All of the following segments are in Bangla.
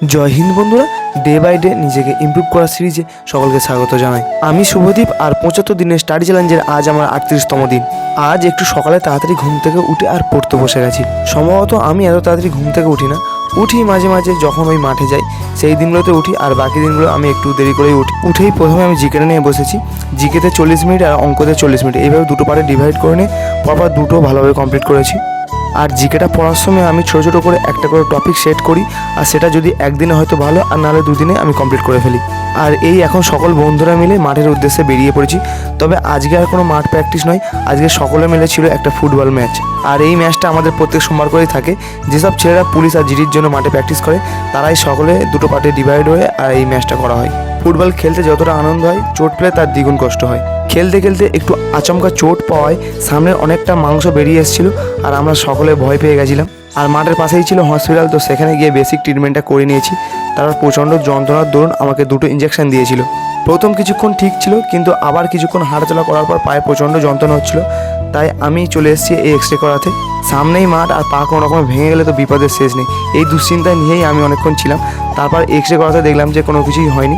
জয় হিন্দ বন্ধুরা, ডে বাই ডে নিজেকে ইমপ্রুভ করার সিরিজে সকলকে স্বাগত জানাই। আমি শুভদীপ, আর 75 দিনের স্টাডি চ্যালেঞ্জের আজ আমার 38তম দিন। আজ একটু সকালে তাড়াতাড়ি ঘুম থেকে উঠে আর পড়তে বসে গেছি। সম্ভবত আমি এত তাড়াতাড়ি ঘুম থেকে উঠি না, উঠি মাঝে মাঝে যখন ওই মাঠে যাই সেই দিনগুলোতে উঠি, আর বাকি দিনগুলো আমি একটু দেরি করেই উঠি। উঠেই প্রথমে আমি জিকেটা নিয়ে বসেছি। জিকেতে 40 মিনিট আর অঙ্কতে 40 মিনিট, এইভাবে দুটো পার্টে ডিভাইড করে নিয়ে পরপর দুটো ভালোভাবে কমপ্লিট করেছি। আর জিকেটা পড়ার সময় আমি ছোটো ছোটো করে একটা করে টপিক সেট করি, আর সেটা যদি একদিনে হয়তো ভালো, আর নাহলে দুদিনে আমি কমপ্লিট করে ফেলি। আর এই এখন সকল বন্ধুরা মিলে মাঠের উদ্দেশ্যে বেরিয়ে পড়েছি। তবে আজকে আর কোনো মাঠ প্র্যাকটিস নয়, আজকে সকলে মিলে ছিল একটা ফুটবল ম্যাচ। আর এই ম্যাচটা আমাদের প্রত্যেক সোমবার করেই থাকে। যেসব ছেলেরা পুলিশ আর জিডির জন্য মাঠে প্র্যাকটিস করে তারাই সকলে দুটো পার্টে ডিভাইড হয়ে আর এই ম্যাচটা করা হয়। ফুটবল খেলতে যতটা আনন্দ হয়, চোট পেলে তার দ্বিগুণ কষ্ট হয়। খেলতে খেলতে একটু আচমকা চোট পাওয়ায় সামনের অনেকটা মাংস বেরিয়ে এসেছিল, আর আমরা সকলে ভয় পেয়ে গেছিলাম। আর মাঠের পাশেই ছিল হসপিটাল, তো সেখানে গিয়ে বেসিক ট্রিটমেন্টটা করে নিয়েছি। তারপর প্রচণ্ড যন্ত্রণার দরুন আমাকে দুটো ইঞ্জেকশন দিয়েছিল। প্রথম কিছুক্ষণ ঠিক ছিল, কিন্তু আবার কিছুক্ষণ হাঁটাচলা করার পর পায়ে প্রচণ্ড যন্ত্রণা হচ্ছিল। তাই আমি চলে এসেছি এই এক্স রে করাতে। সামনেই মাঠ, আর পা কোনো রকম ভেঙে গেলে তো বিপদের শেষ নেই, এই দুশ্চিন্তা নিয়েই আমি অনেকক্ষণ ছিলাম। তারপর এক্স রে করাতে দেখলাম যে কোনো কিছুই হয়নি,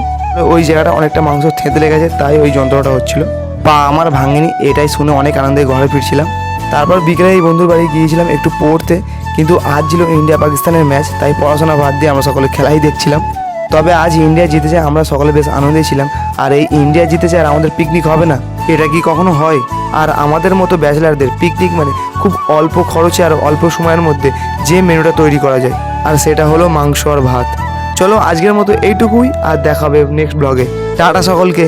ওই জায়গাটা অনেকটা মাংস থেঁতে লেগেছে, তাই ওই যন্ত্রণাটা হচ্ছিল। পা আমার ভাঙেনি, এটাই শুনে অনেক আনন্দে ঘরে ফিরছিলাম। তারপর বিকেলে এই বন্ধুর বাড়ি গিয়েছিলাম একটু পড়তে, কিন্তু আজ ছিল ইন্ডিয়া পাকিস্তানের ম্যাচ, তাই পড়াশোনা বাদ দিয়ে আমরা সকলে খেলাই দেখছিলাম। তবে আজ ইন্ডিয়া জিতেছে, আমরা সকলে বেশ আনন্দে ছিলাম। আর এই ইন্ডিয়া জিতেছে আর আমাদের পিকনিক হবে না, এটা কি কখনো হয়? আর আমাদের মতো ব্যাচেলারদের পিকনিক মানে খুব অল্প খরচে আর অল্প সময়ের মধ্যে যে মেনুটা তৈরি করা যায়, আর সেটা হলো মাংস আর ভাত। চলো আজকের মতো এইটুকুই, আর দেখা হবে নেক্সট ব্লগে। টাটা সকলকে।